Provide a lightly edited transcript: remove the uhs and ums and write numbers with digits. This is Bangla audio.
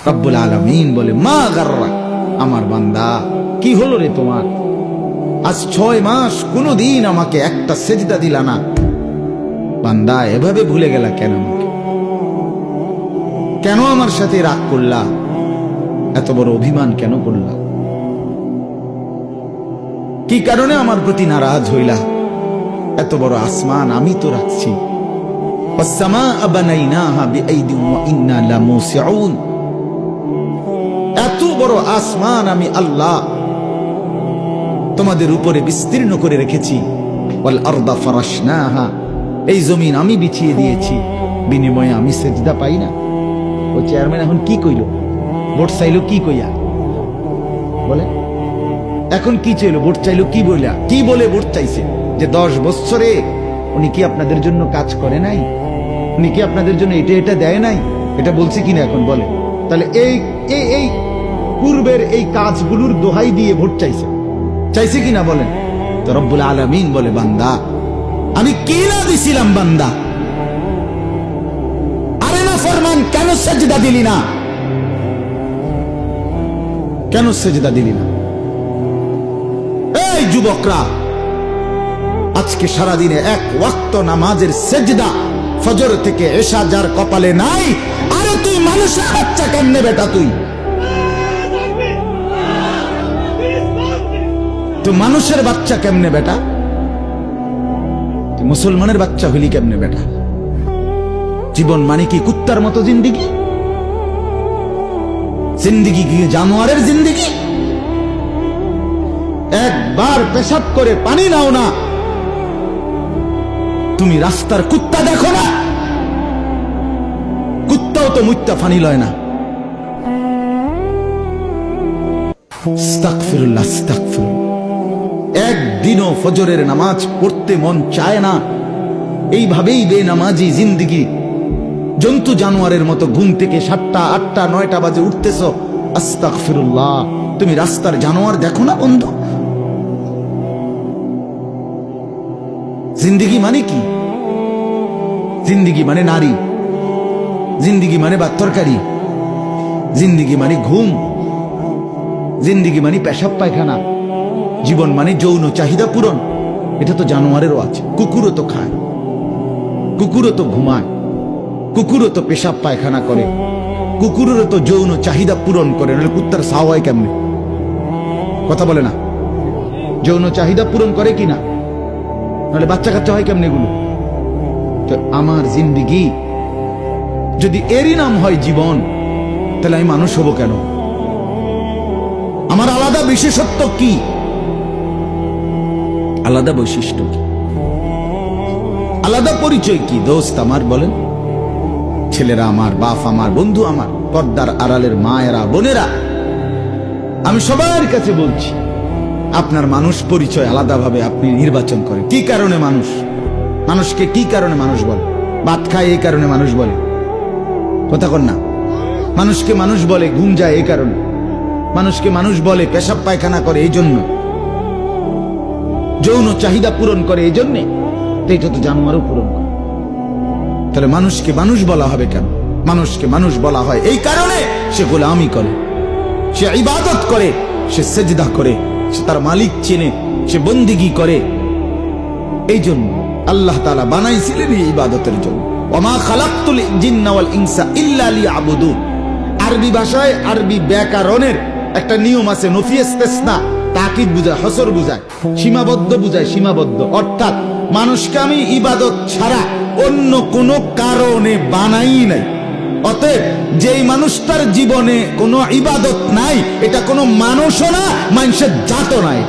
রব্বুল আলামিন বলে, মা গাররা, আমার বান্দা কি হলো রে তোমার? আজ 6 মাস কোনদিন আমাকে একটা সেজদা দিলা না। বান্দা এভাবে ভুলে গেলা কেন? আমাকে কেন আমার সাথে রাগ করলা? এত বড় অভিমান কেন করলা? কি কারণে আমার প্রতি নারাজ হইলা? এত বড় আসমান আমি তো রাখছি। এত বড় আসমান আমি আল্লাহ তোমাদের উপরে বিস্তীর্ণ করে রেখেছি। এই জমিন আমি বিছিয়ে দিয়েছি, বিনিময়ে আমি সেজদা পাই না। ও চেয়ারম্যান এখন কি কইল? ভোট চাইলো কি কইয়া? বলে এখন কি চাইলো? ভোট চাইলো কি বইলা? কি বলে ভোট চাইছে? যে 10 বছরে উনি কি আপনাদের জন্য কাজ করে নাই? উনি কি আপনাদের জন্য এটা এটা দেয় নাই? এটা বলছে কিনা এখন বলে? তাহলে এই এই এই পূর্বের এই কাজগুলোর দোহাই দিয়ে ভোট চাইছে, চাইছে কিনা বলেন? তো রব্বুল আলামিন বলে, বান্দা আমি কি না দিছিলাম বান্দা? আরে না ফরমান, কেন সেজদা দিলি না? কেন সেজদা দিলি না? এই যুবকরা, আজকে সারাদিনে 1 ওয়াক্ত নামাজের সেজদা ফজর থেকে এশা যার কপালে নাই, আরে তুই মানুষের বাচ্চা কেমনে বেটা? তুই মানুষের বাচ্চা কেমনে বেটা? তুই মুসলমানের বাচ্চা হইলি কেমনে বেটা? জীবন মানে কি কুত্তার মতো জিন্দিগি? জিন্দিগি কি জানোয়ারের জিন্দিগি? একবার পেশাব করে পানি নাও না, তুমি রাস্তার কুত্তা দেখো না? কুত্তাও তো মুত্তা পানি লয় না। আস্তাগফিরুল্লাহ, আস্তাগফিরুল্লাহ। একদিনও ফজরের নামাজ পড়তে মন চায় না। এইভাবেই বেনামাজি জিন্দিগি। জন্তু জানোয়ারের মতো ঘুম থেকে 7টা 8টা 9টা বাজে উঠতেছ। আস্তাগফিরুল্লাহ। তুমি রাস্তার জানোয়ার দেখো না বন্ধু? জিন্দিগি মানে কি? জিন্দিগি মানে নারী, জিন্দিগি মানে ভাত তরকারি, জিন্দিগি মানে ঘুম, জিন্দিগি মানে পেশাব পায়খানা, জীবন মানে যৌন চাহিদা পূরণ। এটা তো জানোয়ারেরও আছে। কুকুরও তো খায়, কুকুরও তো ঘুমায়, কুকুরও তো পেশাব পায়খানা করে, কুকুরেরও তো যৌন চাহিদা পূরণ করে। নাহলে কুত্তার সাও হয় কেমনে? কথা বলে না? যৌন চাহিদা পূরণ করে কিনা? নাহলে বাচ্চা কাচ্চা হয় কেমনে এগুলো? তো আমার জিন্দিগি যদি এরই নাম হয় জীবন, তাহলে আমি মানুষ হব কেন? আমার আলাদা বিশেষত্ব কি? আলাদা বৈশিষ্ট্য কি? আলাদা পরিচয় কি দোস্ত আমার? বলেন। ছেলেরা আমার, বাপ আমার, বন্ধু আমার, পর্দার আড়ালের মায়েরা, বোনেরা, আমি সবার কাছে বলছি, আপনার মানুষ পরিচয় আলাদাভাবে আপনি নির্বাচন করেন। কি কারণে মানুষ? মানুষকে কি কারণে মানুষ বলে? ভাত খায় এই কারণে মানুষ বলে। কথা কন না? মানুষকে মানুষ বলে ঘুম যায় এই কারণে। মানুষকে মানুষ বলে পেশাব পায়খানা করে এই জন্য, যৌন চাহিদা পূরণ করে এই জন্যে। এইটা তো জানোয়ারও পূরণ করে। তাহলে মানুষকে মানুষ বলা হবে কেন? মানুষকে মানুষ বলা হয় এই কারণে সে গোলামি করে, সে ইবাদত করে, সে সেজদা করে, সে তার মালিক চেনে, সে বন্দিগি করে। এই জন্য আল্লাহ তাআলা বানাইছিলেন এই ইবাদতের জন্য। ওমা খালাকতুল জিন্না ওয়াল ইনসা ইল্লা লিয়াবুদুন। আরবি ভাষায়, আরবি ব্যাকরণের একটা নিয়ম আছে, নফি ইস্তিসনা, তাকিদ বুঝায়, হসর বুঝায়, সীমাবদ্ধ বুঝায়, সীমাবদ্ধ। অর্থাৎ মানুষকে আমি ইবাদত ছাড়া অন্য কোনো কারণে বানাই নাই। অতএব যেই মানুষটার জীবনে কোনো ইবাদত নাই, এটা কোনো মানুষও না, মানুষের জাতও নাই।